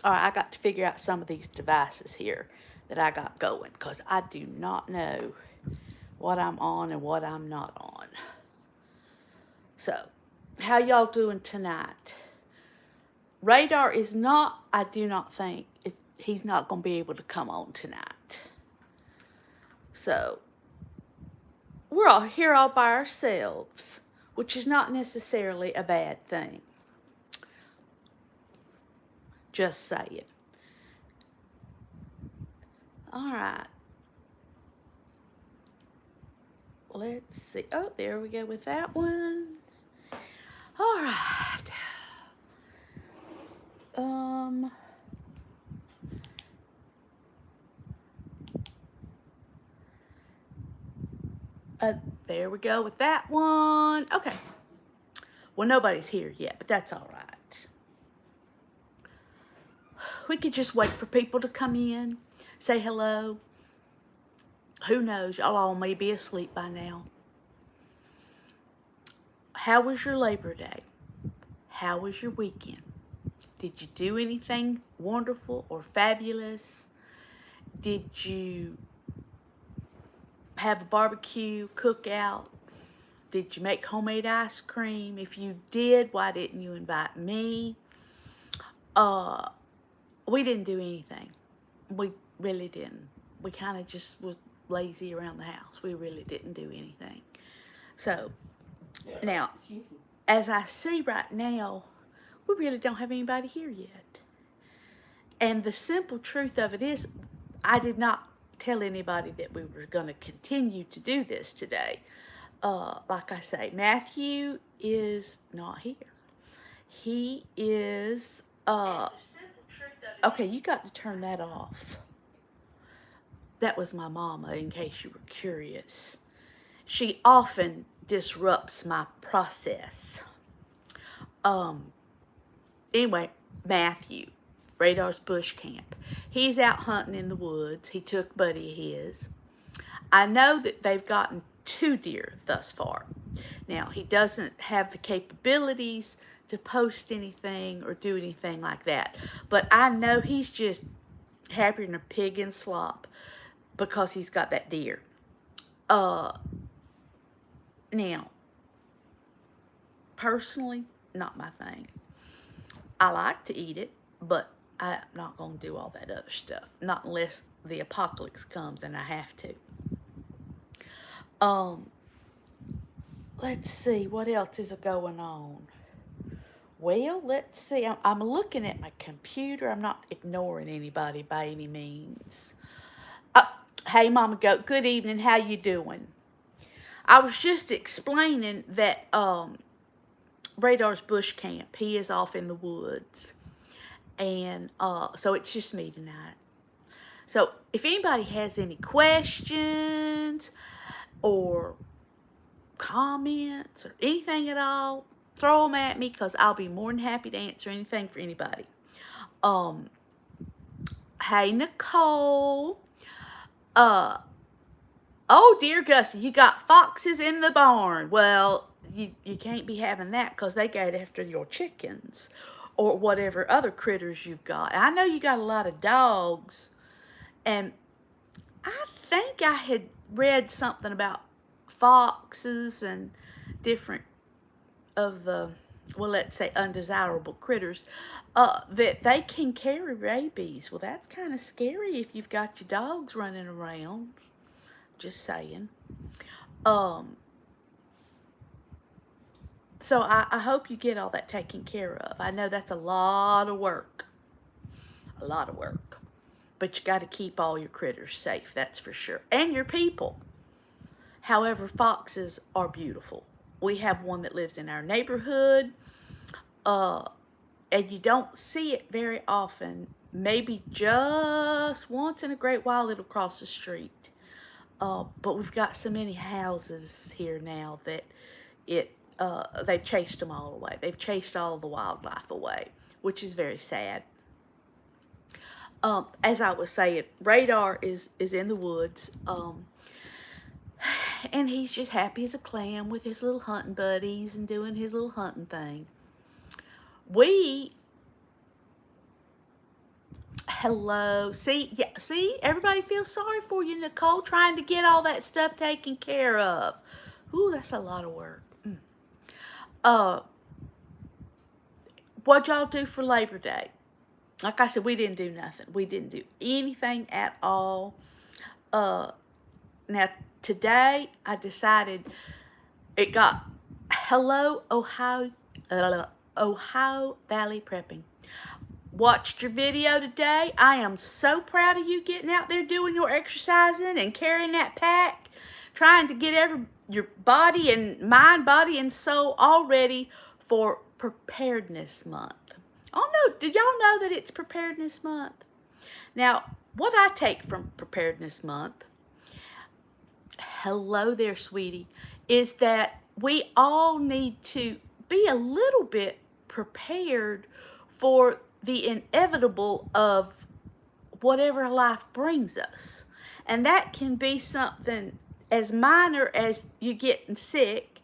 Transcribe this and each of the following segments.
All right, I got to figure out some of these devices here that I got going because I do not know what I'm on and what I'm not on. So, how y'all doing tonight? Radar is not, I do not think, he's not going to be able to come on tonight. So, we're all here all by ourselves, which is not necessarily a bad thing. Just saying. All right. Let's see. Oh, there we go with that one. All right. Um. Uh, there we go with that one. Okay. Well, nobody's here yet, but that's all right. We could just wait for people to come in, say hello. Who knows? Y'all all may be asleep by now. How was your Labor Day? How was your weekend? Did you do anything wonderful or fabulous? Did you have a barbecue, cookout? Did you make homemade ice cream? If you did, why didn't you invite me? We didn't do anything. We really didn't. We kind of just was lazy around the house. We really didn't do anything. So, now, as I see right now, we really don't have anybody here yet. And the simple truth of it is, I did not tell anybody that we were going to continue to do this today. Like I say, Matthew is not here. He is, okay, you got to turn that off. That was my mama, in case you were curious. She often disrupts my process. Anyway, Matthew, Radar's Bush Camp. He's out hunting in the woods. He took buddy of his. I know that they've gotten 2 deer thus far. Now, he doesn't have the capabilities to post anything or do anything like that. But I know he's just happier than a pig in slop because he's got that deer. Now, personally, not my thing. I like to eat it, but I'm not going to do all that other stuff. Not unless the apocalypse comes and I have to. Let's see, what else is going on? Well, let's see. I'm looking at my computer. I'm not ignoring anybody by any means. Hey, Mama Goat. Good evening. How you doing? I was just explaining that Radar's Bush Camp. He is off in the woods, and so it's just me tonight. So if anybody has any questions or comments or anything at all, throw them at me because I'll be more than happy to answer anything for anybody. Hey, Nicole. Oh, dear Gussie, you got foxes in the barn. Well, you can't be having that because they get after your chickens or whatever other critters you've got. I know you got a lot of dogs, and I think I had read something about foxes and different of the, well, let's say undesirable critters, that they can carry rabies. Well, that's kind of scary if you've got your dogs running around. Just saying. So I hope you get all that taken care of. I know that's a lot of work. A lot of work. But you got to keep all your critters safe, that's for sure. And your people. However, foxes are beautiful. We have one that lives in our neighborhood. And you don't see it very often. Maybe just once in a great while it'll cross the street. But we've got so many houses here now that they've chased them all away. They've chased all the wildlife away, which is very sad. As I was saying, Radar is in the woods, and he's just happy as a clam with his little hunting buddies and doing his little hunting thing. We Hello. See, everybody feels sorry for you, Nicole, trying to get all that stuff taken care of. Ooh, that's a lot of work. What'd y'all do for Labor Day? Like I said, we didn't do nothing. We didn't do anything at all. Now, today, I decided it got Hello, Ohio Valley Prepping. Watched your video today. I am so proud of you getting out there doing your exercising and carrying that pack, trying to get your body and mind, body and soul all ready for Preparedness Month. Oh no, did y'all know that it's Preparedness Month? Now, what I take from Preparedness Month, hello there, sweetie, is that we all need to be a little bit prepared for the inevitable of whatever life brings us. And that can be something as minor as you getting sick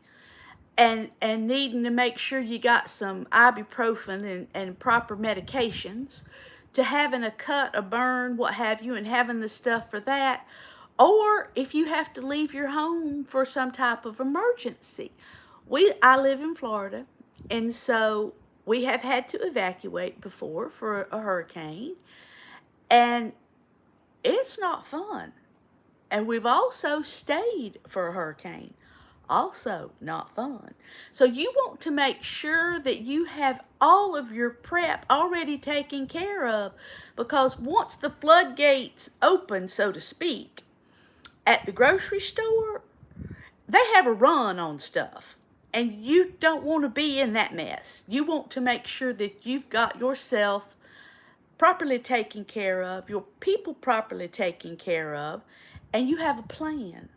and needing to make sure you got some ibuprofen and proper medications, to having a cut, a burn, what have you, and having the stuff for that. Or if you have to leave your home for some type of emergency. I live in Florida, and so we have had to evacuate before for a hurricane, and it's not fun. And we've also stayed for a hurricane. Also not fun. So you want to make sure that you have all of your prep already taken care of, because once the floodgates open, so to speak, at the grocery store, they have a run on stuff. And you don't want to be in that mess. You want to make sure that you've got yourself properly taken care of, your people properly taken care of, and you have a plan.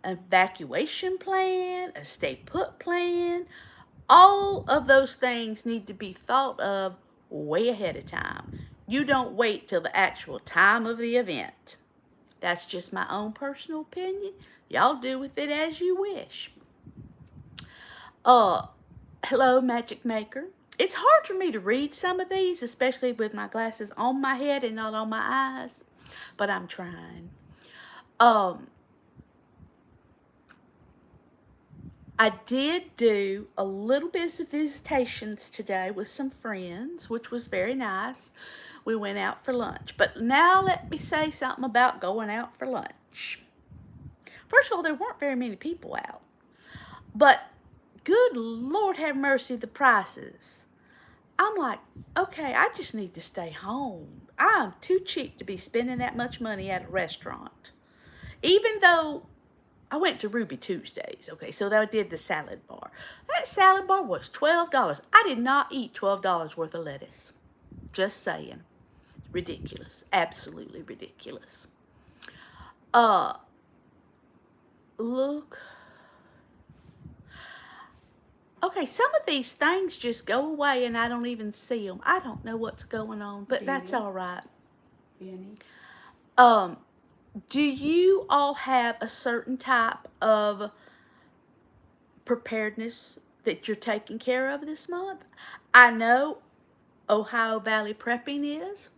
An evacuation plan, a stay put plan. All of those things need to be thought of way ahead of time. You don't wait till the actual time of the event. That's just my own personal opinion. Y'all do with it as you wish. Hello, Magic Maker. It's hard for me to read some of these, especially with my glasses on my head and not on my eyes, but I'm trying. I did do a little bit of visitations today with some friends, which was very nice. We went out for lunch. But now let me say something about going out for lunch. First of all, there weren't very many people out. But good Lord have mercy, the prices. I'm like, okay, I just need to stay home. I'm too cheap to be spending that much money at a restaurant. Even though I went to Ruby Tuesdays, okay, so I did the salad bar. That salad bar was $12. I did not eat $12 worth of lettuce. Just saying. Ridiculous. Absolutely ridiculous. Look. Okay, some of these things just go away and I don't even see them. I don't know what's going on, but that's all right. Do you all have a certain type of preparedness that you're taking care of this month? I know Ohio Valley Prepping is.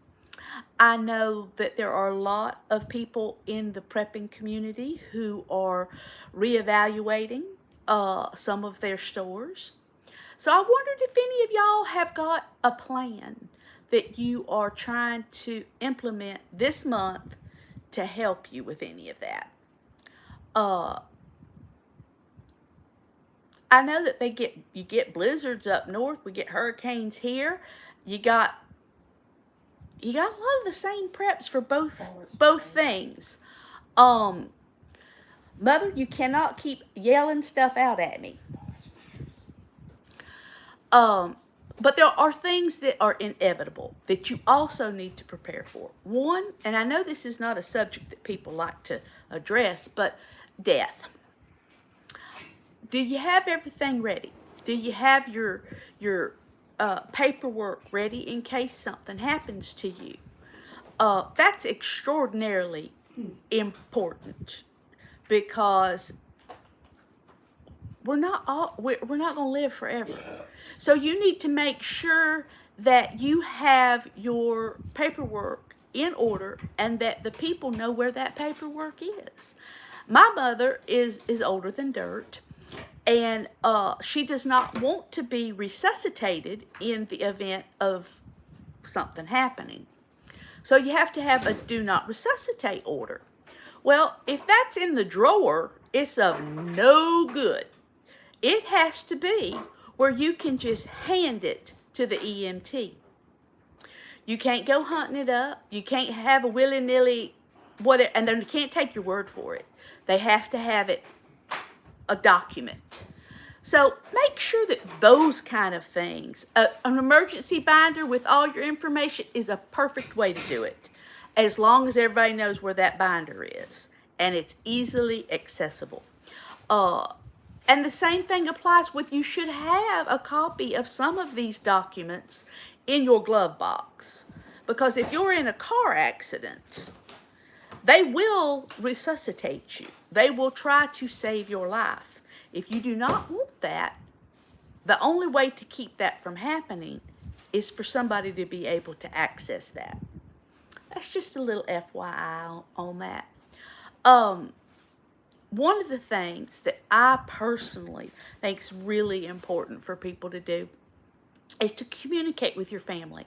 I know that there are a lot of people in the prepping community who are reevaluating some of their stores. So I wondered if any of y'all have got a plan that you are trying to implement this month to help you with any of that. I know that you get blizzards up north, we get hurricanes here. You got a lot of the same preps for both things. Mother, you cannot keep yelling stuff out at me. But there are things that are inevitable that you also need to prepare for. One, and I know this is not a subject that people like to address, but death. Do you have everything ready? Do you have your paperwork ready in case something happens to you? That's extraordinarily important, because we're not going to live forever. So you need to make sure that you have your paperwork in order and that the people know where that paperwork is. My mother is older than dirt, and she does not want to be resuscitated in the event of something happening. So you have to have a do not resuscitate order. Well, if that's in the drawer, it's of no good. It has to be where you can just hand it to the EMT. You can't go hunting it up. You can't have a willy-nilly whatever, and they can't take your word for it. They have to have it, a document. So make sure that those kind of things, an emergency binder with all your information is a perfect way to do it, as long as everybody knows where that binder is and it's easily accessible. And the same thing applies with, you should have a copy of some of these documents in your glove box, because if you're in a car accident, they will resuscitate you. They will try to save your life. If you do not want that, the only way to keep that from happening is for somebody to be able to access that. That's just a little FYI on that. One of the things that I personally think is really important for people to do is to communicate with your family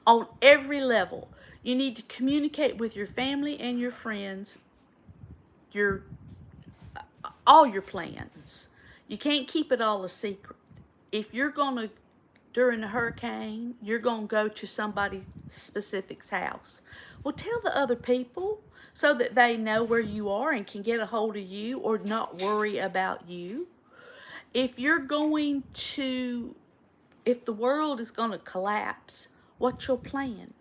on every level. You need to communicate with your family and your friends, all your plans. You can't keep it all a secret. If you're going to, during a hurricane, you're going to go to somebody specific's house, well, tell the other people so that they know where you are and can get a hold of you or not worry about you. If you're going to, if the world is going to collapse, what's your plan?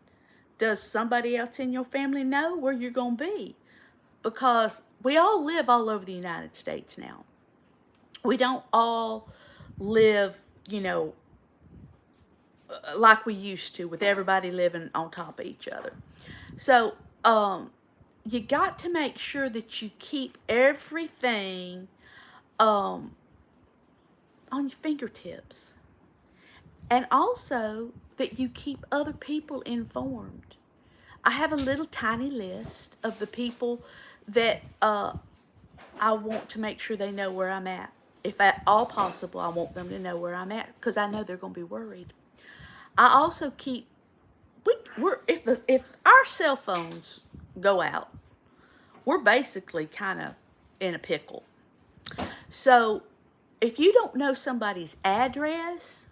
Does somebody else in your family know where you're going to be? Because we all live all over the United States now. We don't all live, like we used to, with everybody living on top of each other. So, you got to make sure that you keep everything on your fingertips. And also that you keep other people informed. I have a little tiny list of the people that I want to make sure they know where I'm at. If at all possible, I want them to know where I'm at, because I know they're going to be worried. I also keep, if our cell phones go out, we're basically kind of in a pickle. So if you don't know somebody's address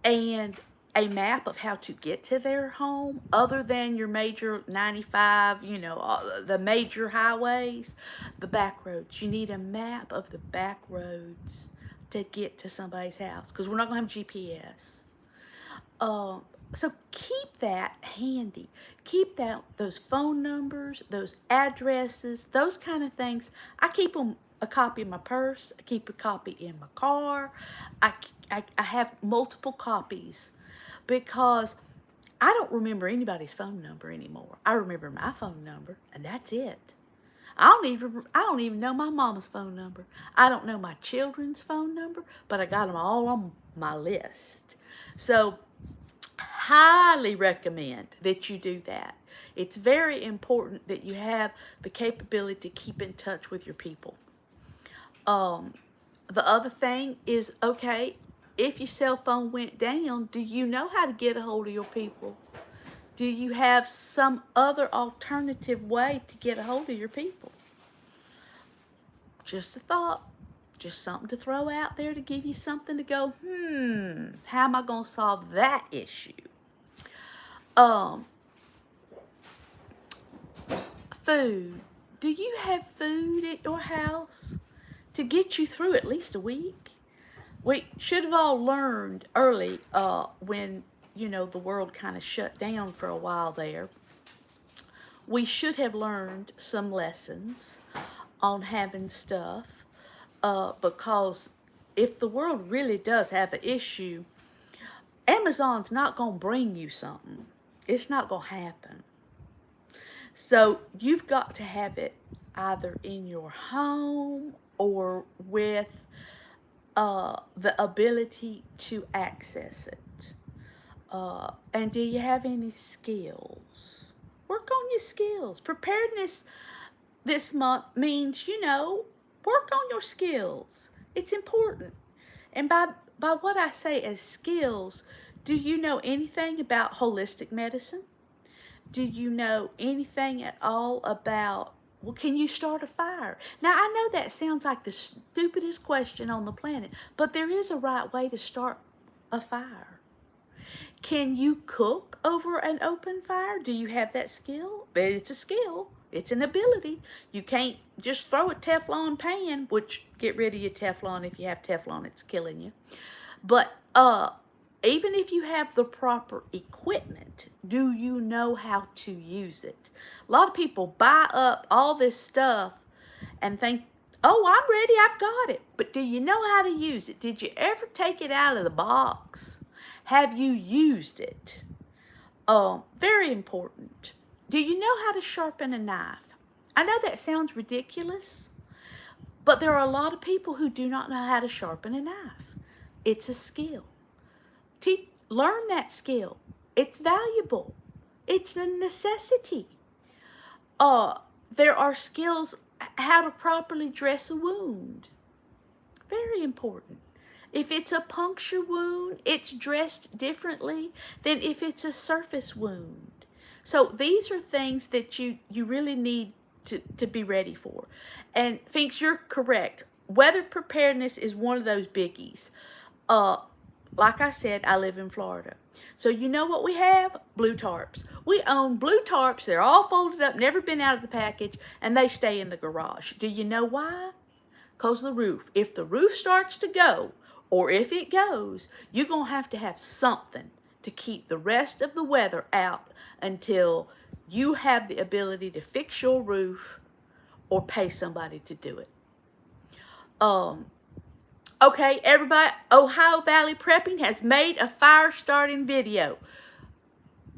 and a map of how to get to their home, other than your major 95, the major highways, the back roads, you need a map of the back roads to get to somebody's house, because we're not going to have GPS. So keep that handy. Keep those phone numbers, those addresses, those kind of things. I keep them, a copy in my purse. I keep a copy in my car. I have multiple copies, because I don't remember anybody's phone number anymore. I remember my phone number, and that's it. I don't even know my mama's phone number. I don't know my children's phone number, but I got them all on my list. So highly recommend that you do that. It's very important that you have the capability to keep in touch with your people. The other thing is, okay, if your cell phone went down, do you know how to get a hold of your people? Do you have some other alternative way to get a hold of your people? Just a thought. Just something to throw out there to give you something to go, how am I going to solve that issue? Food. Do you have food at your house to get you through at least a week? We should have all learned early when, the world kind of shut down for a while there. We should have learned some lessons on having stuff, because if the world really does have an issue, Amazon's not going to bring you something. It's not going to happen. So you've got to have it either in your home or with the ability to access it. And do you have any skills? Work on your skills. Preparedness this month means, work on your skills. It's important. And by what I say as skills, do you know anything about holistic medicine? Do you know anything at all about, well, can you start a fire? Now, I know that sounds like the stupidest question on the planet, but there is a right way to start a fire. Can you cook over an open fire? Do you have that skill? It's a skill. It's an ability. You can't just throw a Teflon pan, which get rid of your Teflon. If you have Teflon, it's killing you. But even if you have the proper equipment, do you know how to use it? A lot of people buy up all this stuff and think, oh, I'm ready, I've got it. But do you know how to use it? Did you ever take it out of the box? Have you used it? Very important. Do you know how to sharpen a knife? I know that sounds ridiculous, but there are a lot of people who do not know how to sharpen a knife. It's a skill. Learn that skill. It's valuable. It's a necessity. There are skills how to properly dress a wound. Very important. If it's a puncture wound, it's dressed differently than if it's a surface wound. So these are things that you really need to be ready for. And Finks, you're correct. Weather preparedness is one of those biggies. Like I said, I live in Florida. So you know what we have? Blue tarps. We own blue tarps. They're all folded up, never been out of the package, and they stay in the garage. Do you know why? Because the roof. If the roof starts to go, or if it goes, you're going to have something to keep the rest of the weather out until you have the ability to fix your roof or pay somebody to do it. Okay, everybody, Ohio Valley Prepping has made a fire starting video.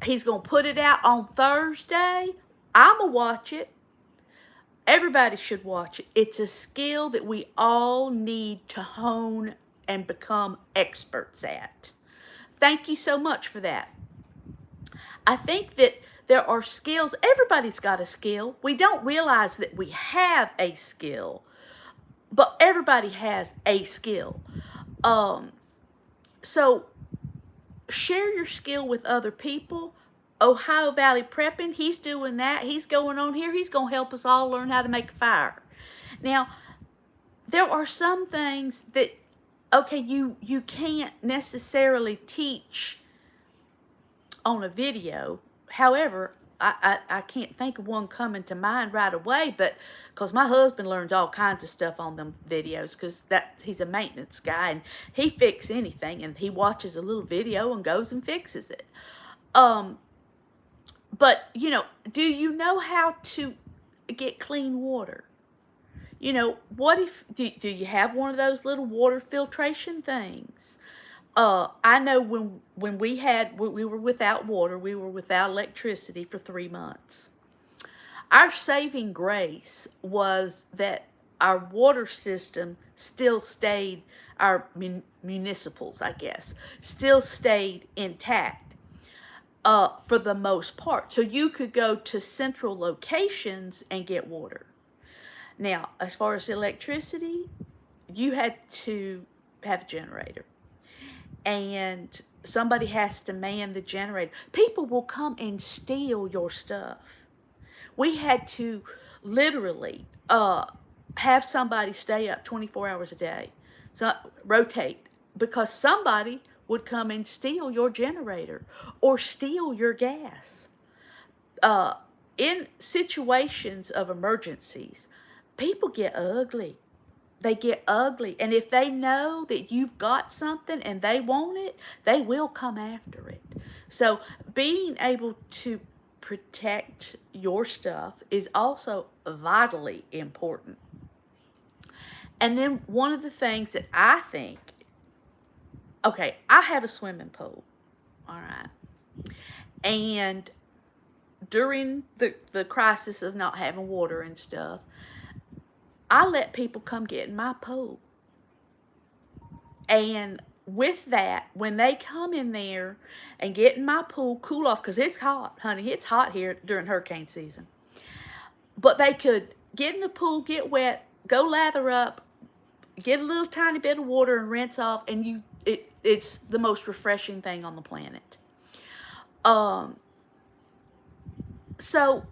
He's going to put it out on Thursday. I'm going to watch it. Everybody should watch it. It's a skill that we all need to hone and become experts at. Thank you so much for that. I think that there are skills. Everybody's got a skill. We don't realize that we have a skill, but everybody has a skill. So share your skill with other people. Ohio Valley Prepping, he's doing that. He's going on here. He's going to help us all learn how to make a fire. Now, there are some things that, okay, you can't necessarily teach on a video. However, I can't think of one coming to mind right away, but because my husband learns all kinds of stuff on them videos, because he's a maintenance guy and he fixes anything, and he watches a little video and goes and fixes it. But do you know how to get clean water? What if do you have one of those little water filtration things? I know when we were without water, we were without electricity for 3 months. Our saving grace was that our water system still stayed, our municipals, I guess, still stayed intact for the most part. So you could go to central locations and get water. Now, as far as electricity, you had to have a generator. And somebody has to man the generator. People will come and steal your stuff. We had to literally have somebody stay up 24 hours a day, so rotate, because somebody would come and steal your generator or steal your gas. In situations of emergencies, people get ugly. They get ugly. And if they know that you've got something and they want it, they will come after it. So being able to protect your stuff is also vitally important. And then one of the things that I think, okay, I have a swimming pool, all right? And during the crisis of not having water and stuff, I let people come get in my pool. And with that, when they come in there and get in my pool, cool off, because it's hot, honey. It's hot here during hurricane season. But they could get in the pool, get wet, go lather up, get a little tiny bit of water and rinse off, and it's the most refreshing thing on the planet. So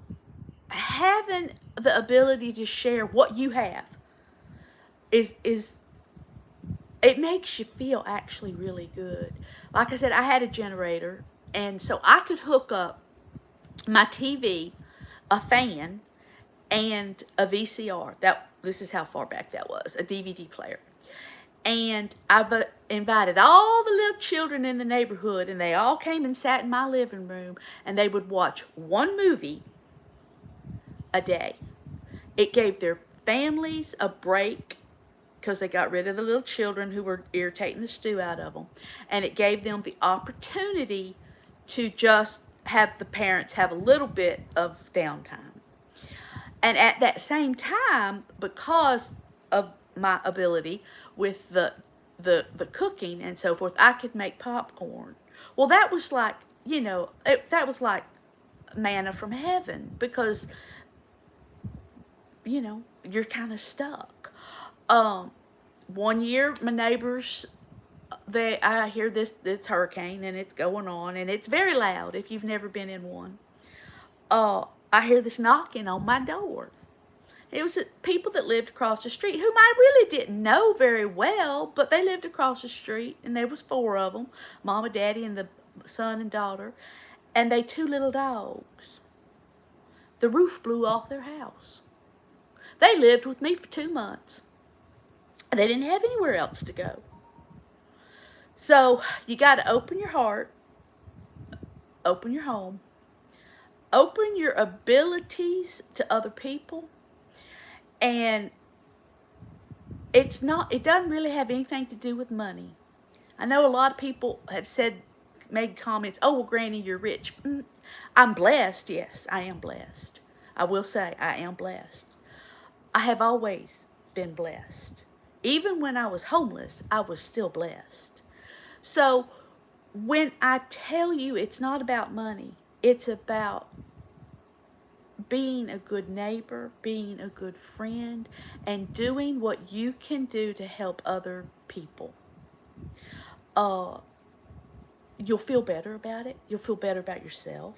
having the ability to share what you have is it makes you feel actually really good. Like I said, I had a generator, and so I could hook up my TV, a fan, and a VCR. This is how far back that was, a DVD player. And I've invited all the little children in the neighborhood, and they all came and sat in my living room, and they would watch one movie a day. It gave their families a break because they got rid of the little children who were irritating the stew out of them. And it gave them the opportunity to just have the parents have a little bit of downtime. And at that same time, because of my ability with the cooking and so forth, I could make popcorn. Well, that was like, that was like manna from heaven, because, you're kind of stuck. One year, my neighbors, I hear this hurricane, and it's going on, and it's very loud if you've never been in one. I hear this knocking on my door. It was people that lived across the street, whom I really didn't know very well, but they lived across the street, and there was 4 of them, Mama, Daddy, and the son and daughter, and they 2 little dogs. The roof blew off their house. They lived with me for 2 months. They didn't have anywhere else to go. So you got to open your heart, open your home, open your abilities to other people. And it doesn't really have anything to do with money. I know a lot of people have made comments, oh, well, Granny, you're rich. I'm blessed. Yes, I am blessed. I will say I am blessed. I have always been blessed. Even when I was homeless, I was still blessed. So when I tell you it's not about money, it's about being a good neighbor, being a good friend, and doing what you can do to help other people. You'll feel better about it. You'll feel better about yourself.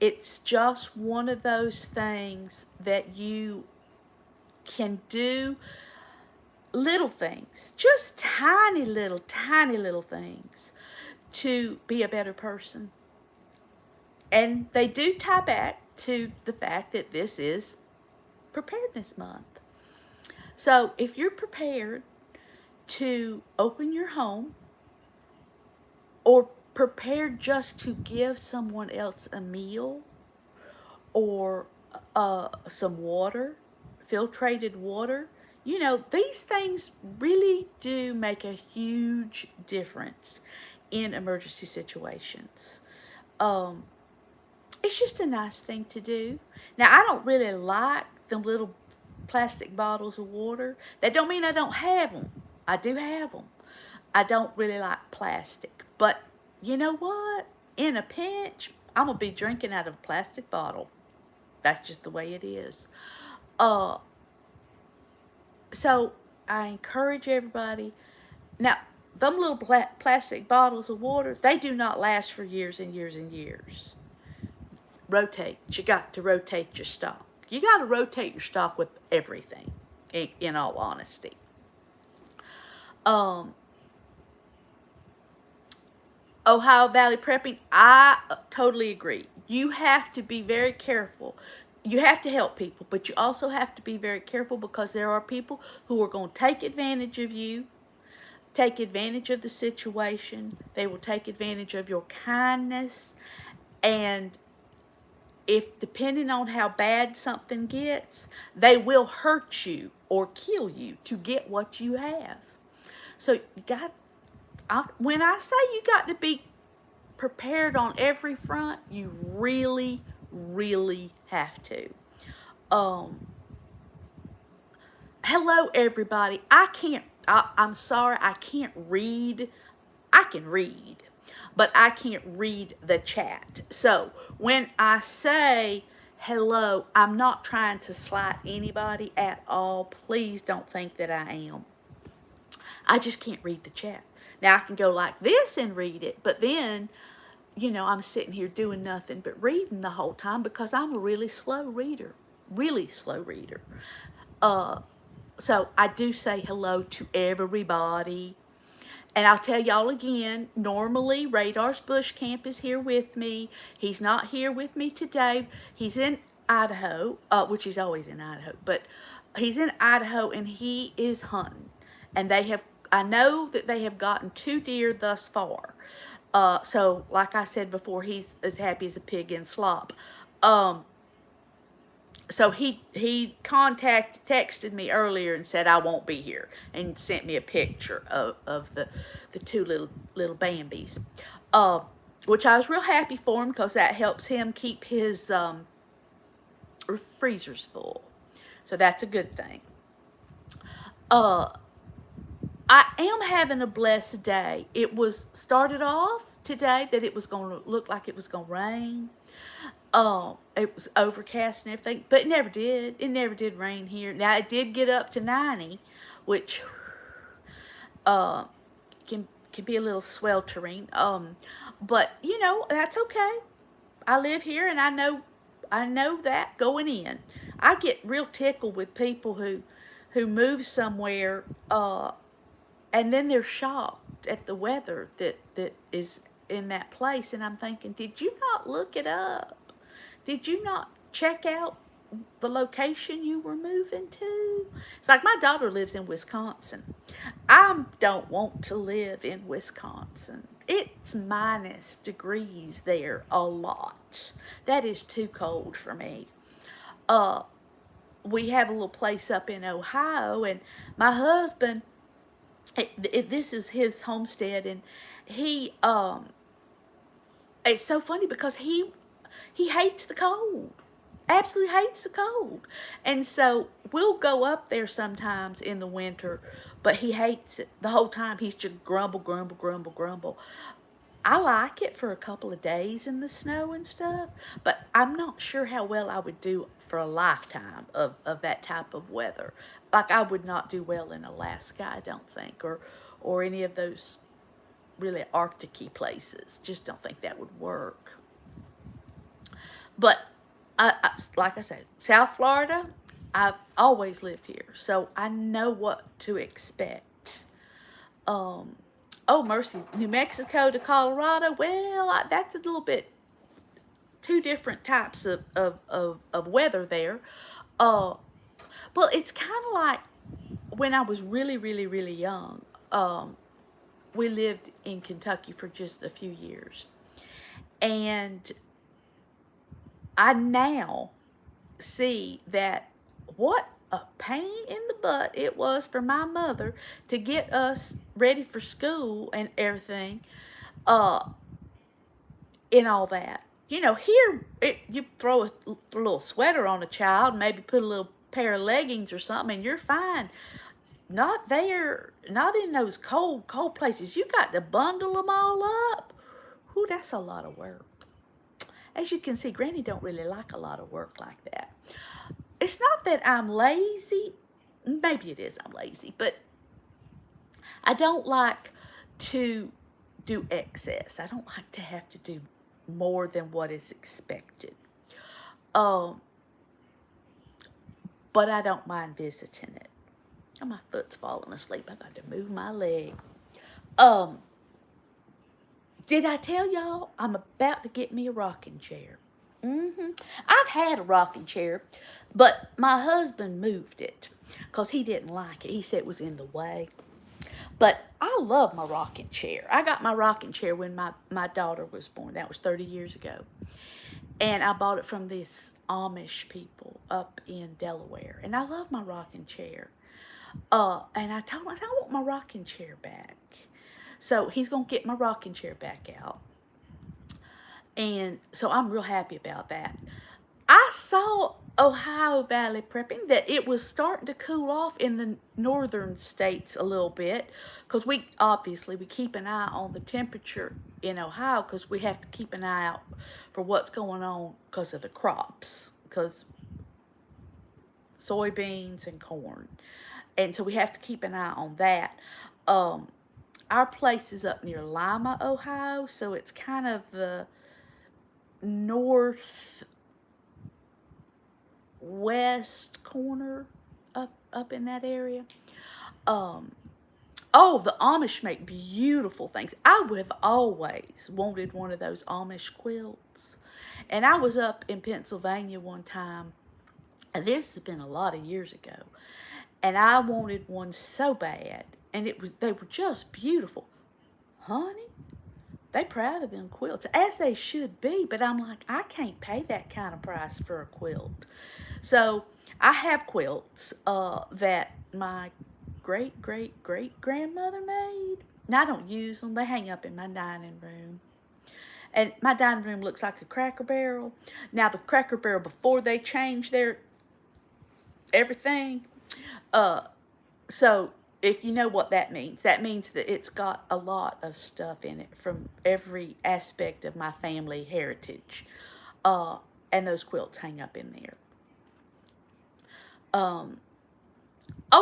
It's just one of those things that you can do, little things, just tiny little things to be a better person. And they do tie back to the fact that this is Preparedness Month. So if you're prepared to open your home, or prepared just to give someone else a meal, or some water, filtrated water, these things really do make a huge difference in emergency situations. It's just a nice thing to do. Now, I don't really like them little plastic bottles of water. That don't mean I don't have them. I do have them. I don't really like plastic. But you know what? In a pinch, I'm going to be drinking out of a plastic bottle. That's just the way it is. So I encourage everybody. Now, them little plastic bottles of water, they do not last for years and years and years. Rotate. You got to rotate your stock. You got to rotate your stock with everything, in all honesty. Ohio Valley prepping, I totally agree. You have to be very careful. You have to help people, but you also have to be very careful, because there are people who are going to take advantage of you, take advantage of the situation. They will take advantage of your kindness, and if depending on how bad something gets, they will hurt you or kill you to get what you have. So when I say you got to be prepared on every front, you really, really have to. Hello, everybody. I can't I'm sorry, I can't read. I can read, but I can't read the chat. So when I say hello, I'm not trying to slight anybody at all. Please don't think that I am. I just can't read the chat. Now I can go like this and read it, but then, I'm sitting here doing nothing but reading the whole time because I'm a really slow reader. Really slow reader. So I do say hello to everybody. And I'll tell y'all again, normally Radar's Bush Camp is here with me. He's not here with me today. He's in Idaho, which he's always in Idaho, but he's in Idaho and he is hunting. And I know that they have gotten 2 deer thus far. So like I said before, he's as happy as a pig in slop. So he texted me earlier and said I won't be here, and sent me a picture of the 2 little Bambies, which I was real happy for him because that helps him keep his freezers full. So that's a good thing. I am having a blessed day. It was started off today that it was going to look like it was going to rain. It was overcast and everything, but it never did. It never did rain here. Now, it did get up to 90, which can be a little sweltering. But, that's okay. I live here, and I know that going in. I get real tickled with people who move somewhere, and then they're shocked at the weather that is in that place. And I'm thinking, did you not look it up? Did you not check out the location you were moving to? It's like my daughter lives in Wisconsin. I don't want to live in Wisconsin. It's minus degrees there a lot. That is too cold for me. We have a little place up in Ohio, and my husband, this is his homestead, and he it's so funny because he hates the cold. Absolutely hates the cold. And so we'll go up there sometimes in the winter, but he hates it. The whole time he's just grumble, grumble, grumble, grumble. I like it for a couple of days in the snow and stuff, but I'm not sure how well I would do for a lifetime of that type of weather. Like, I would not do well in Alaska, I don't think, or any of those really Arctic-y places. Just don't think that would work. But like I said, South Florida, I've always lived here, so I know what to expect. Oh, mercy, New Mexico to Colorado, well, that's a little bit 2 different types of weather there. Well, it's kind of like when I was really, really, really young. We lived in Kentucky for just a few years, and I now see that what a pain in the butt it was for my mother to get us ready for school and everything, and all that. Here, you throw a little sweater on a child, maybe put a little pair of leggings or something, and you're fine. Not there, not in those cold places. You got to bundle them all up. Ooh, that's a lot of work. As you can see, Granny don't really like a lot of work like that. It's not that I'm lazy. Maybe it is I'm lazy, but I don't like to do excess. I don't like to have to do more than what is expected. But I don't mind visiting it. Oh, my foot's falling asleep. I got to move my leg. Did I tell y'all I'm about to get me a rocking chair? I've had a rocking chair, but my husband moved it because he didn't like it. He said it was in the way. But I love my rocking chair. I got my rocking chair when my daughter was born. That was 30 years ago. And I bought it from these Amish people up in Delaware. And I love my rocking chair. And I told him, I said, I want my rocking chair back. So he's going to get my rocking chair back out. And so I'm real happy about that. I saw Ohio Valley Prepping that it was starting to cool off in the northern states a little bit, because we obviously we keep an eye on the temperature in Ohio, because we have to keep an eye out for what's going on because of the crops, because soybeans and corn, and so we have to keep an eye on that. Um, our place is up near Lima, Ohio, so it's kind of the northwest corner up in that area. Um, oh, the Amish make beautiful things. I have always wanted one of those Amish quilts, and I was up in Pennsylvania one time. And this has been a lot of years ago, and I wanted one so bad, and they were just beautiful, honey. They proud of them quilts, as they should be, but I'm like, I can't pay that kind of price for a quilt. So I have quilts that my great grandmother made. Now I don't use them. They hang up in my dining room. And my dining room looks like a Cracker Barrel. Now the Cracker Barrel, before they changed their everything, so if you know what that means that it's got a lot of stuff in it from every aspect of my family heritage. And those quilts hang up in there. Oh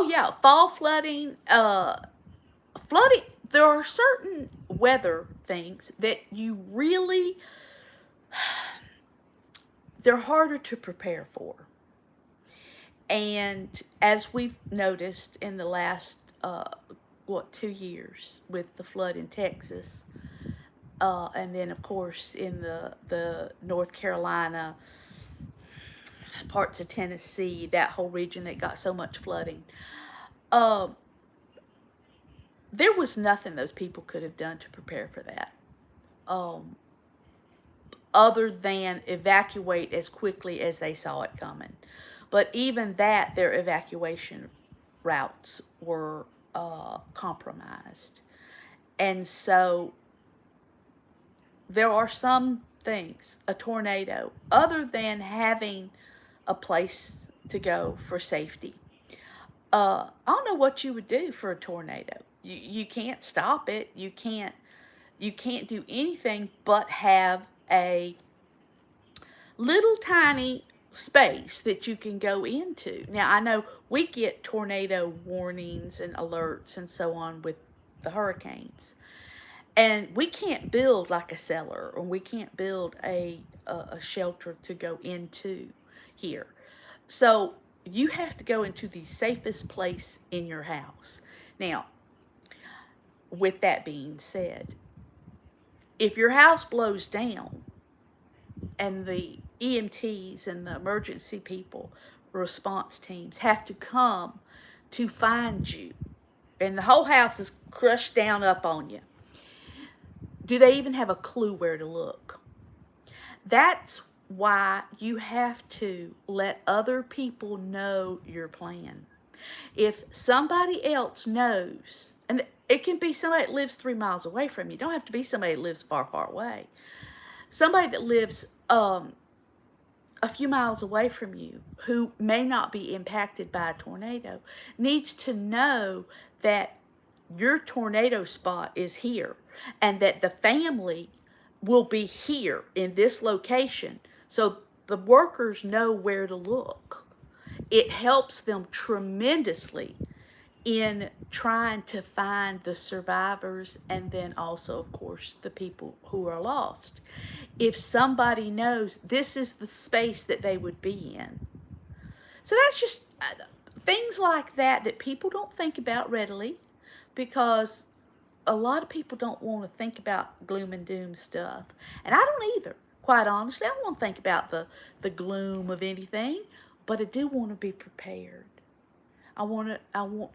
yeah, fall flooding. Flooding. There are certain weather things that you really, they're harder to prepare for. And as we've noticed in the last 2 years with the flood in Texas, and then of course in the North Carolina, parts of Tennessee, that whole region that got so much flooding. There was nothing those people could have done to prepare for that, other than evacuate as quickly as they saw it coming. But even that, their evacuation routes were compromised. And so there are some things, a tornado, other than having a place to go for safety. I don't know what you would do for a tornado. You can't stop it. You can't do anything but have a little tiny space that you can go into. Now, I know we get tornado warnings and alerts and so on with the hurricanes, and we can't build like a cellar, or we can't build a shelter to go into here. So you have to go into the safest place in your house. Now, with that being said, if your house blows down and the EMTs and the emergency people, response teams, have to come to find you, and the whole house is crushed down up on you, do they even have a clue where to look? That's why you have to let other people know your plan. If somebody else knows, and it can be somebody that lives 3 miles away from you, it don't have to be somebody that lives far away. Somebody that lives a few miles away from you, who may not be impacted by a tornado, needs to know that your tornado spot is here, and that the family will be here in this location, so the workers know where to look. It helps them tremendously in trying to find the survivors, and then also, of course, the people who are lost. If somebody knows this is the space that they would be in. So that's just things like that people don't think about readily, because a lot of people don't want to think about gloom and doom stuff. And I don't either, quite honestly. I don't want to think about the gloom of anything, but I do want to be prepared. I want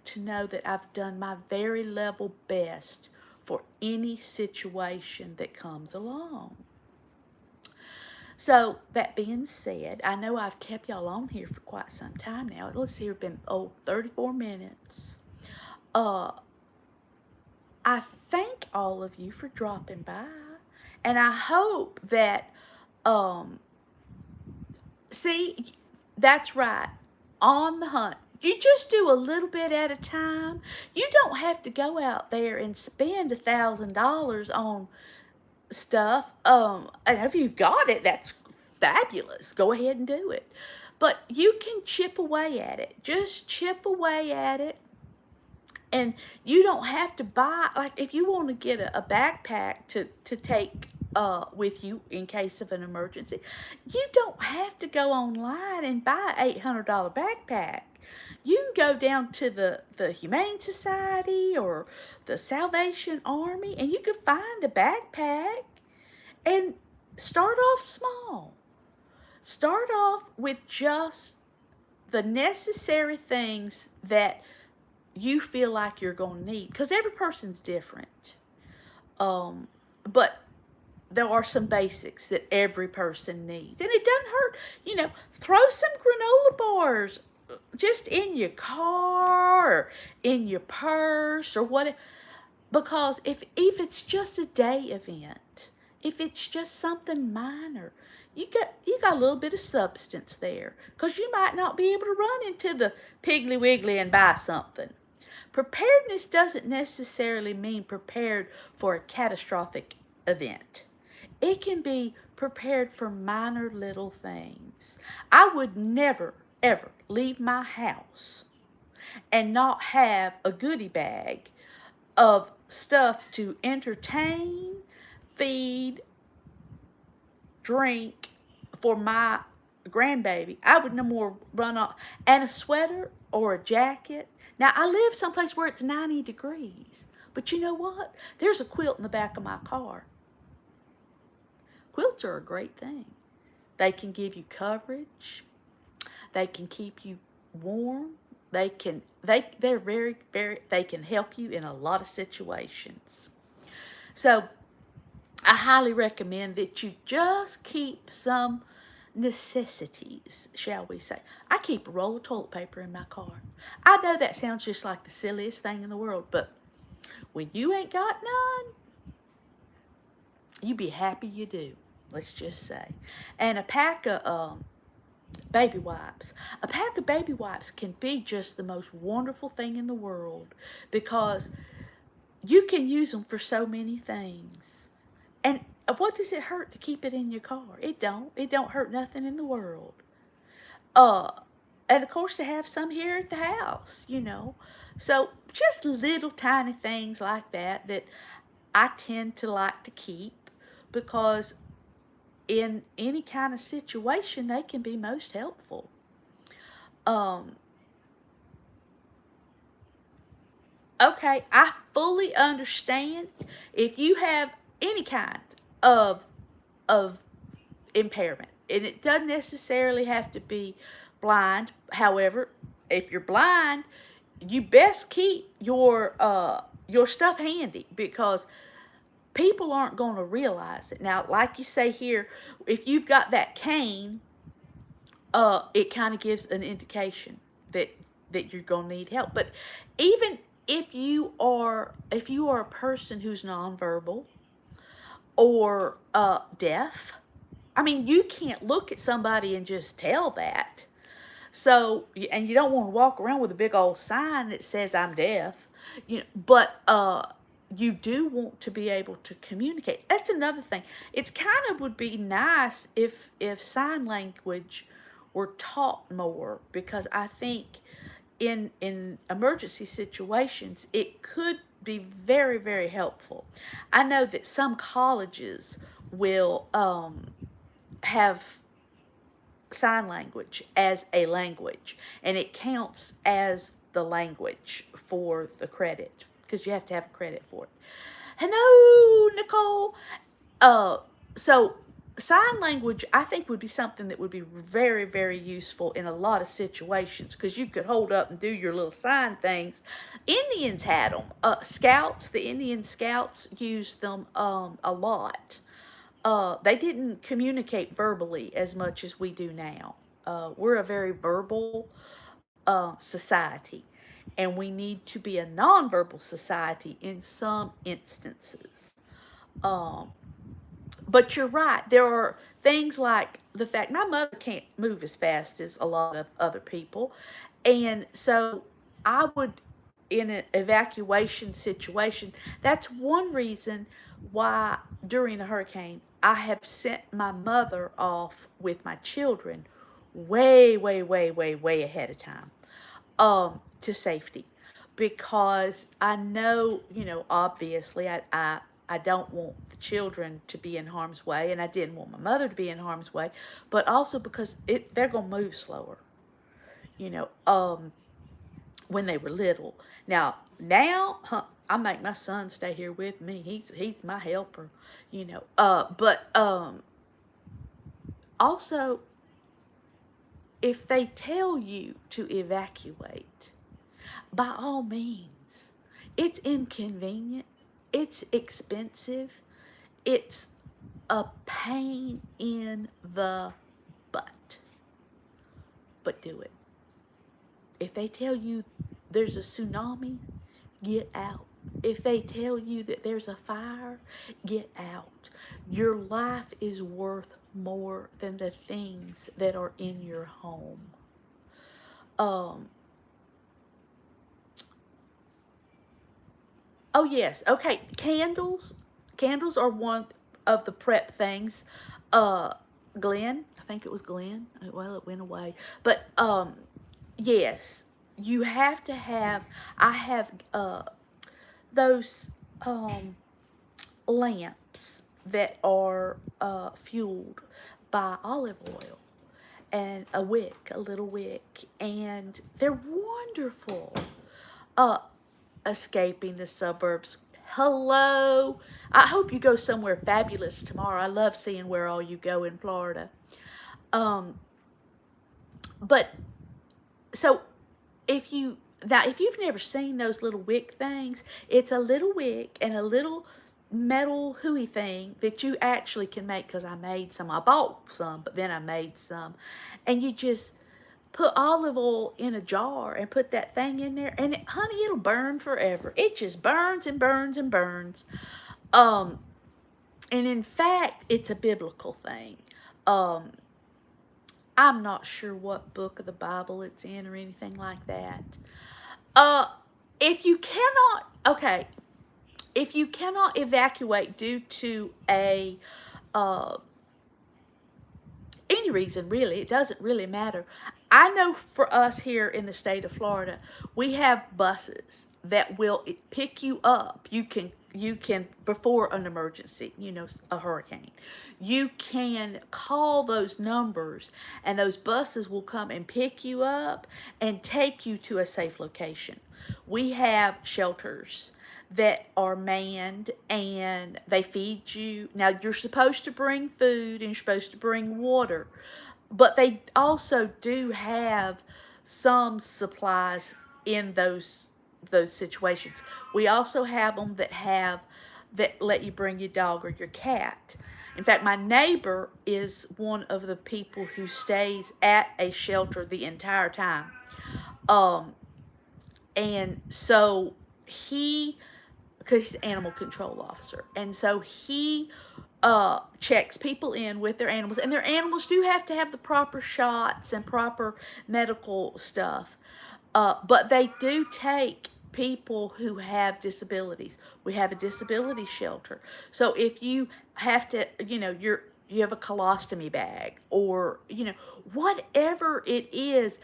to know that I've done my very level best for any situation that comes along. So, that being said, I know I've kept y'all on here for quite some time now. Let's see, it's been 34 minutes. I thank all of you for dropping by, and I hope that See, that's right. On the hunt. You just do a little bit at a time. You don't have to go out there and spend $1,000 on stuff. And if you've got it, that's fabulous. Go ahead and do it. But you can chip away at it. Just chip away at it. And you don't have to buy, like if you want to get a backpack to take with you in case of an emergency, you don't have to go online and buy an $800 backpack. You can go down to the Humane Society or the Salvation Army and you can find a backpack and start off small. Start off with just the necessary things that you feel like you're going to need, because every person's different. But there are some basics that every person needs, and it doesn't hurt. Throw some granola bars just in your car or in your purse or whatever, because if it's just a day event, if it's just something minor, you got a little bit of substance there, because you might not be able to run into the Piggly Wiggly and buy something. Preparedness doesn't necessarily mean prepared for a catastrophic event. It can be prepared for minor little things. I would never, ever leave my house and not have a goodie bag of stuff to entertain, feed, drink for my grandbaby. I would no more run off, and a sweater or a jacket. Now, I live someplace where it's 90 degrees, but you know what? There's a quilt in the back of my car. Quilts are a great thing. They can give you coverage. They can keep you warm. They're very, very, they can help you in a lot of situations. So, I highly recommend that you just keep some necessities, shall we say. I keep a roll of toilet paper in my car. I know that sounds just like the silliest thing in the world, but when you ain't got none, you be happy you do, let's just say. And a pack of baby wipes. A pack of baby wipes can be just the most wonderful thing in the world, because you can use them for so many things. And what does it hurt to keep it in your car? It don't hurt nothing in the world. And of course to have some here at the house, So just little tiny things like that I tend to like to keep, because in any kind of situation they can be most helpful. Okay, I fully understand if you have any kind of impairment, and it doesn't necessarily have to be blind. However, if you're blind, you best keep your stuff handy, because people aren't going to realize it. Now, like you say here, if you've got that cane, it kind of gives an indication that you're going to need help. But even if you are a person who's nonverbal or deaf, I mean, you can't look at somebody and just tell that. So, and you don't want to walk around with a big old sign that says I'm deaf, but you do want to be able to communicate. That's another thing. It's kind of would be nice if sign language were taught more, because I think in emergency situations it could be very, very helpful. I know that some colleges will have sign language as a language, and it counts as the language for the credit, because you have to have credit for it. Hello, Nicole. So sign language, I think, would be something that would be very, very useful in a lot of situations, because you could hold up and do your little sign things. Indians had them. The Indian scouts used them a lot. They didn't communicate verbally as much as we do now. We're a very verbal society, and we need to be a nonverbal society in some instances. But you're right. There are things like the fact my mother can't move as fast as a lot of other people. And so I would, in an evacuation situation, that's one reason why during a hurricane I have sent my mother off with my children way, way, way, way, way ahead of time, to safety, because I know, obviously I don't want the children to be in harm's way, and I didn't want my mother to be in harm's way, but also because they're gonna move slower, you know, when they were little. Now, I make my son stay here with me. He's my helper, But also, if they tell you to evacuate, by all means, it's inconvenient, it's expensive, it's a pain in the butt, but do it. If they tell you there's a tsunami, get out. If they tell you that there's a fire, get out. Your life is worth more than the things that are in your home. Oh yes, okay. Candles are one of the prep things. Glenn, I think it was Glenn. Well, it went away, but yes, you have to have. I have those lamps that are fueled by olive oil, and a wick, a little wick, and they're wonderful. Escaping the suburbs. Hello. I hope you go somewhere fabulous tomorrow. I love seeing where all you go in Florida. But so if you've never seen those little wick things, it's a little wick and a little metal hooey thing that you actually can make, because I made some. I bought some, but then I made some. And you just put olive oil in a jar and put that thing in there, and honey, it'll burn forever. It just burns and burns and burns. And in fact, it's a biblical thing. I'm not sure what book of the Bible it's in or anything like that. If you cannot evacuate due to any reason, really, it doesn't really matter. I know for us here in the state of Florida, we have buses that will pick you up. You can before an emergency, a hurricane, you can call those numbers and those buses will come and pick you up and take you to a safe location. We have shelters that are manned, and they feed you. Now, you're supposed to bring food and you're supposed to bring water, but they also do have some supplies in those situations. We also have them that let you bring your dog or your cat. In fact, my neighbor is one of the people who stays at a shelter the entire time. And so because he's an animal control officer, and so he checks people in with their animals, and their animals do have to have the proper shots and proper medical stuff. But they do take people who have disabilities. We have a disability shelter. So if you have to, you have a colostomy bag, or, whatever it is,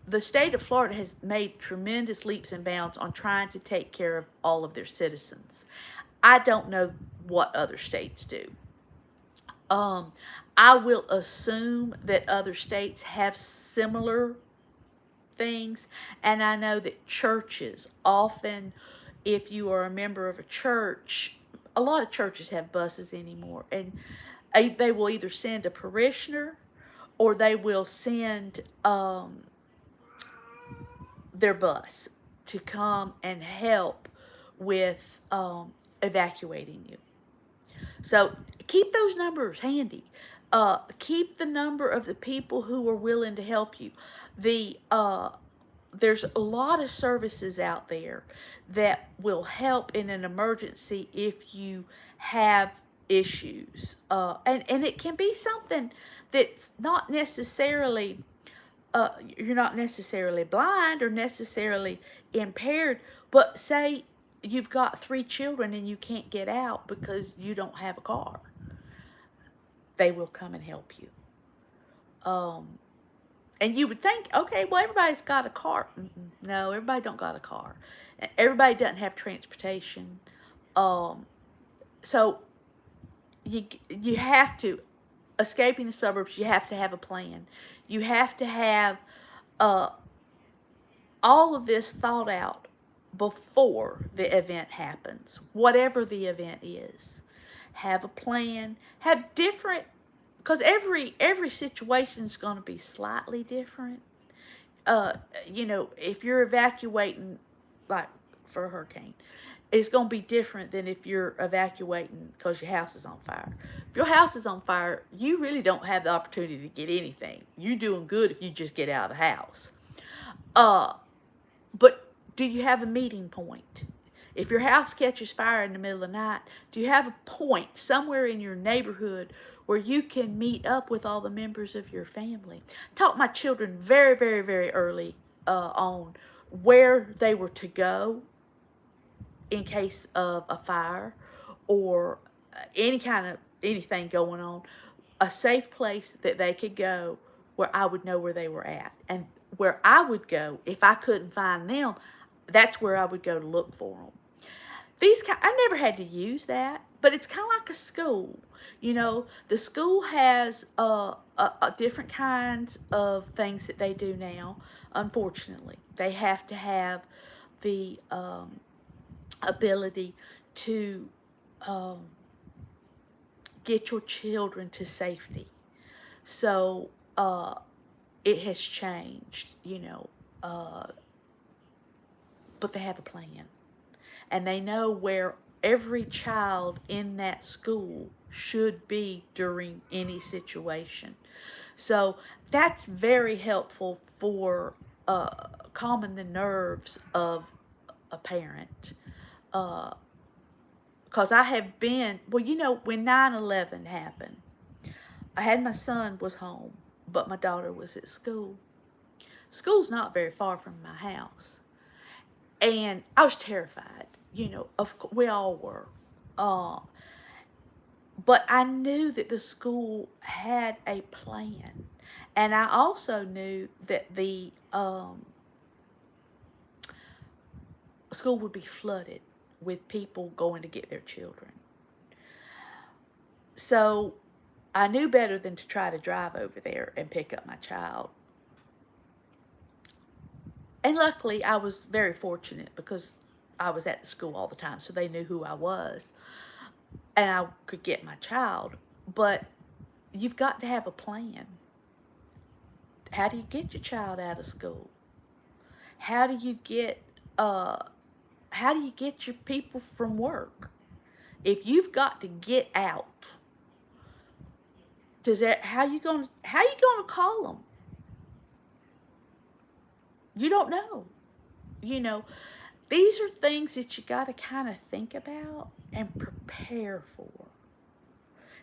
the state of Florida has made tremendous leaps and bounds on trying to take care of all of their citizens. I don't know what other states do. I will assume that other states have similar things, and I know that churches often, if you are a member of a church, a lot of churches have buses anymore, and they will either send a parishioner or they will send their bus to come and help with evacuating you. So keep those numbers handy. Keep the number of the people who are willing to help you. There's a lot of services out there that will help in an emergency if you have issues. And it can be something that's not necessarily, you're not necessarily blind or necessarily impaired, but say you've got 3 children and you can't get out because you don't have a car. They will come and help you. And you would think, okay, well, everybody's got a car. No, everybody don't got a car. Everybody doesn't have transportation. So you have to, escaping the suburbs, you have to have a plan. You have to have all of this thought out before the event happens, whatever the event is. Have a plan. Have different, because every situation is going to be slightly different. If you're evacuating, like for a hurricane, it's going to be different than if you're evacuating because your house is on fire. If your house is on fire, you really don't have the opportunity to get anything. You're doing good if you just get out of the house. But do you have a meeting point? If your house catches fire in the middle of the night, do you have a point somewhere in your neighborhood where you can meet up with all the members of your family? Taught my children very, very, very early on where they were to go in case of a fire or anything going on. A safe place that they could go where I would know where they were at. And where I would go, if I couldn't find them, that's where I would go to look for them. I never had to use that, but it's kind of like a school. The school has different kinds of things that they do now. Unfortunately, they have to have the ability to get your children to safety. So it has changed, but they have a plan. And they know where every child in that school should be during any situation. So that's very helpful for calming the nerves of a parent. Because I have been, when 9/11 happened, I had my son was home, but my daughter was at school. School's not very far from my house. And I was terrified, we all were. But I knew that the school had a plan. And I also knew that the school would be flooded with people going to get their children. So I knew better than to try to drive over there and pick up my child. And luckily, I was very fortunate because I was at the school all the time, so they knew who I was. And I could get my child. But you've got to have a plan. How do you get your child out of school? How do you get your people from work? If you've got to get out, how you gonna call them? You don't know. These are things that you got to kind of think about and prepare for.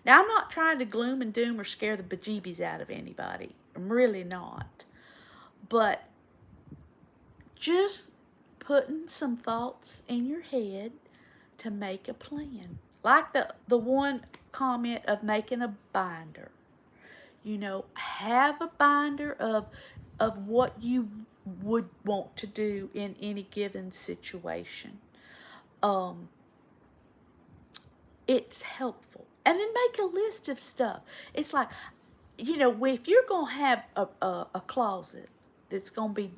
Now, I'm not trying to gloom and doom or scare the bejeebies out of anybody. I'm really not. But just putting some thoughts in your head to make a plan. Like the one comment of making a binder. Have a binder of what you would want to do in any given situation. It's helpful. And then make a list of stuff. It's like, if you're going to have a closet that's going to be,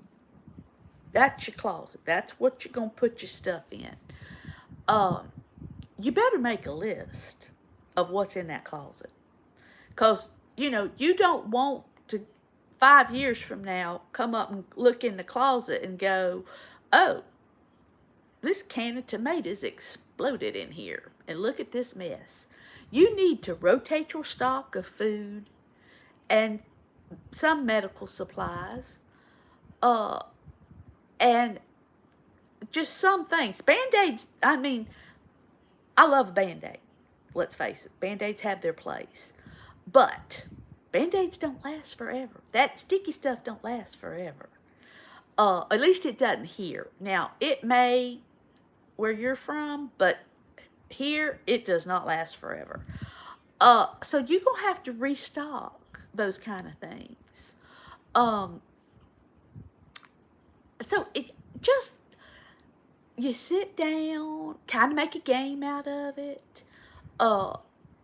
that's your closet. That's what you're going to put your stuff in. You better make a list of what's in that closet. Because, you don't want to 5 years from now come up and look in the closet and go, oh, this can of tomatoes exploded in here. And look at this mess. You need to rotate your stock of food and some medical supplies. And just some things. Band-Aids, I love a Band-Aid. let's face it, Band-Aids have their place. But Band-Aids don't last forever. That sticky stuff don't last forever. At least it doesn't here. Now, it may where you're from, but here it does not last forever. So you're going to have to restock those kind of things. So it's just, you sit down, kind of make a game out of it.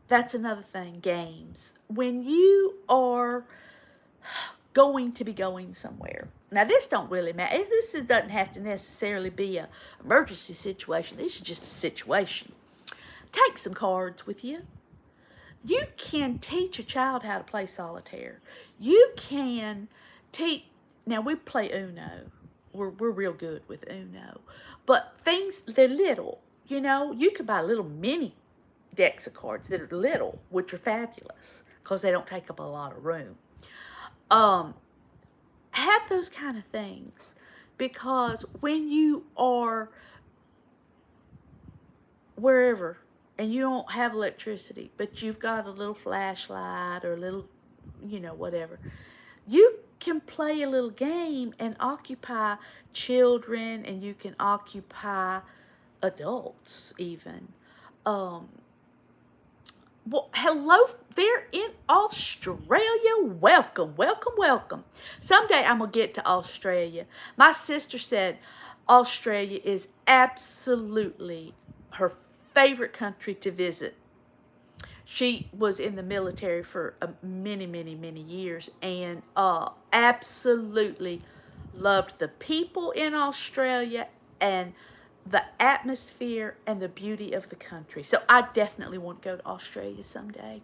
That's another thing, games. When you are going to be going somewhere. Now, this don't really matter. This doesn't have to necessarily be a emergency situation. This is just a situation. Take some cards with you. You can teach a child how to play solitaire. You can teach. Now, we play Uno. We're real good with Uno. But things, they're little. You know, you can buy little mini decks of cards that are little, which are fabulous because they don't take up a lot of room. Have those kind of things, because when you are wherever and you don't have electricity, but you've got a little flashlight or a little, you know, whatever, you can play a little game and occupy children, and you can occupy adults even. Well, hello there in Australia. Welcome, welcome, welcome. Someday I'm going to get to Australia. My sister said Australia is absolutely her favorite country to visit. She was in the military for many, many, many years, and absolutely loved the people in Australia and the atmosphere and the beauty of the country. So I definitely want to go to Australia someday.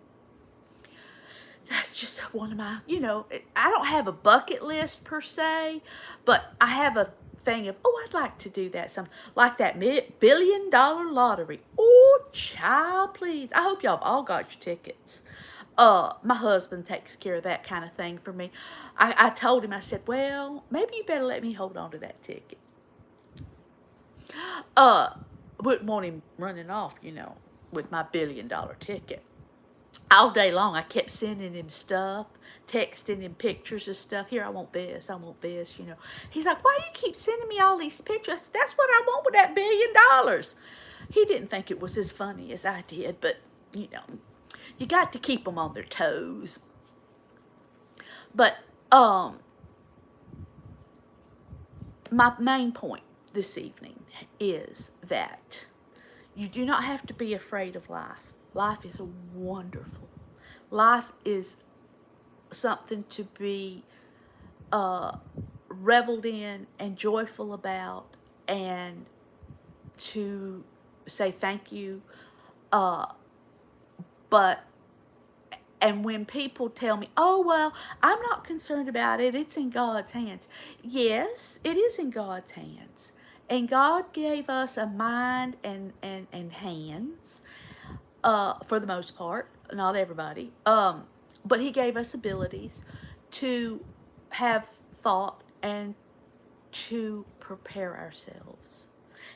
That's just one of my, you know, I don't have a bucket list per se, but I have a thing of, oh, I'd like to do that. Some like that $1 billion lottery. Oh, child, please. I hope y'all have all got your tickets. My husband takes care of that kind of thing for me. I told him, I said, well, maybe you better let me hold on to that ticket. Wouldn't want him running off, you know, with my $1 billion ticket. All day long, I kept sending him stuff, texting him pictures of stuff. Here, I want this, you know. He's like, why do you keep sending me all these pictures? I said, that's what I want with that $1 billion. He didn't think it was as funny as I did, but, you know, you got to keep them on their toes. But, my main point this evening is that you do not have to be afraid of life. Life is wonderful. Life is something to be reveled in and joyful about, and to say thank you. And when people tell me, oh, well, I'm not concerned about it, it's in God's hands. Yes, it is in God's hands. And God gave us a mind and hands, for the most part, not everybody. But he gave us abilities to have thought and to prepare ourselves.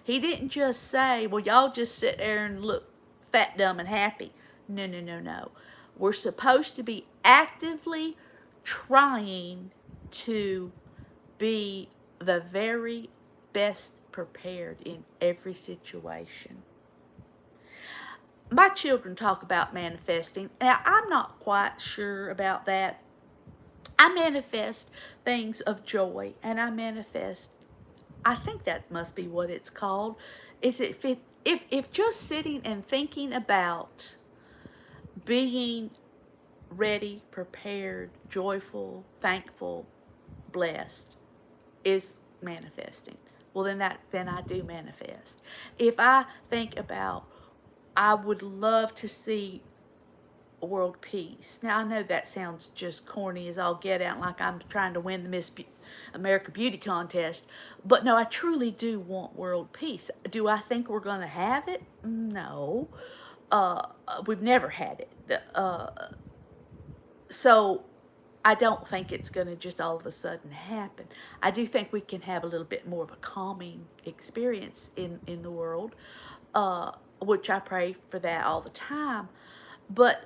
He didn't just say, well, y'all just sit there and look fat, dumb, and happy. No, no, no, no. We're supposed to be actively trying to be the very best prepared in every situation. My children talk about manifesting. Now, I'm not quite sure about that. I manifest things of joy, and I manifest, I think that must be what it's called. Is if just sitting and thinking about being ready, prepared, joyful, thankful, blessed is manifesting, well, then I do manifest. If I think about, I would love to see world peace. Now, I know that sounds just corny as all get out, like I'm trying to win the Miss America Beauty contest, but no, I truly do want world peace. Do I think we're going to have it? No. We've never had it. So I don't think it's going to just all of a sudden happen. I do think we can have a little bit more of a calming experience in the world. which I pray for that all the time. But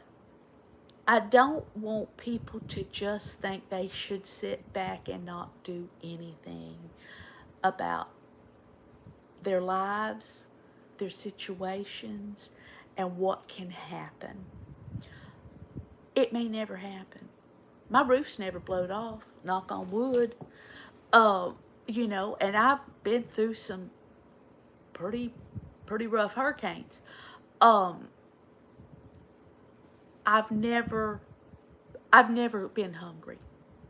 I don't want people to just think they should sit back and not do anything about their lives, their situations, and what can happen. It may never happen. My roof's never blowed off, knock on wood. You know, and I've been through some pretty rough hurricanes. Um, I've never been hungry.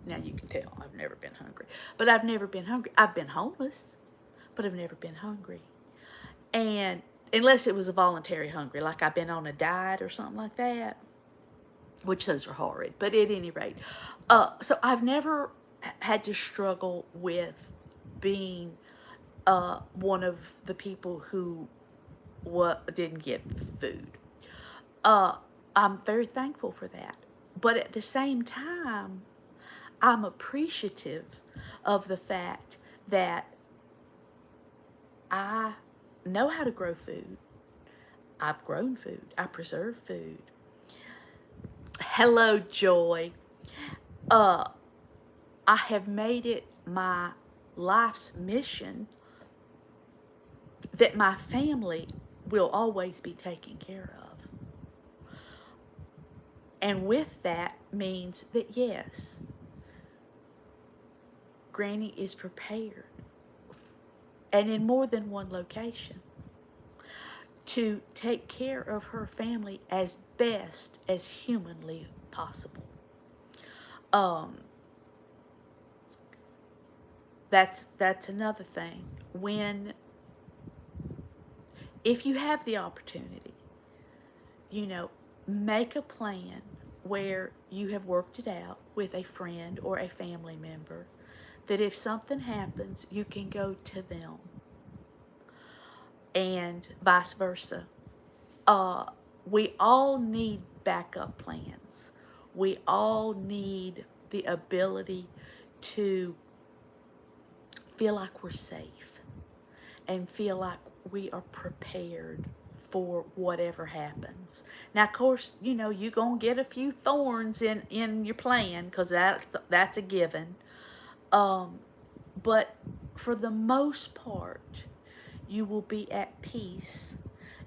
Now you can tell I've never been hungry. But I've never been hungry. I've been homeless, but I've never been hungry. And unless it was a voluntary hungry, like I've been on a diet or something like that, which those are horrid. But at any rate, so I've never had to struggle with being one of the people who didn't get food. I'm very thankful for that. But at the same time, I'm appreciative of the fact that I know how to grow food. I've grown food. I preserve food. Hello, Joy. I have made it my life's mission that my family will always be taken care of. And with that means that yes, Granny is prepared, and in more than one location, to take care of her family as best as humanly possible. That's another thing. If you have the opportunity, you know, make a plan where you have worked it out with a friend or a family member, that if something happens, you can go to them, and vice versa. We all need backup plans. We all need the ability to feel like we're safe and feel like we are prepared for whatever happens. Now, of course, you know, you're going to get a few thorns in your plan, because that's a given. But for the most part, you will be at peace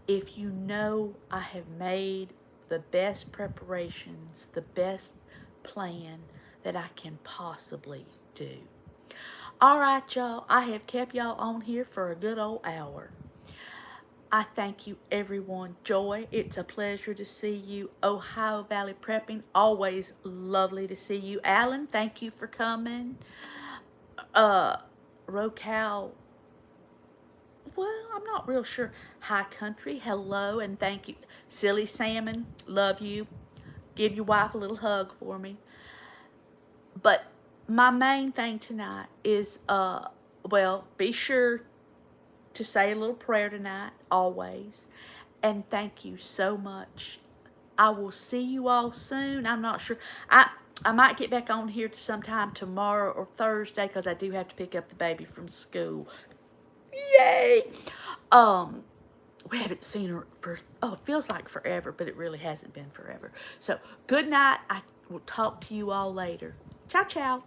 if you know I have made the best preparations, the best plan that I can possibly do. All right, y'all, I have kept y'all on here for a good old hour. I thank you, everyone. Joy, it's a pleasure to see you. Ohio Valley Prepping, always lovely to see you. Alan, thank you for coming. Rocal, well, I'm not real sure. High Country, hello and thank you. Silly Salmon, love you. Give your wife a little hug for me. But my main thing tonight is, well, be sure to say a little prayer tonight, always. And thank you so much. I will see you all soon. I'm not sure. I might get back on here sometime tomorrow or Thursday, because I do have to pick up the baby from school. Yay! We haven't seen her for, it feels like forever, but it really hasn't been forever. So, good night. I will talk to you all later. Ciao, ciao.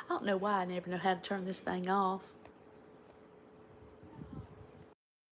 I don't know why I never know how to turn this thing off.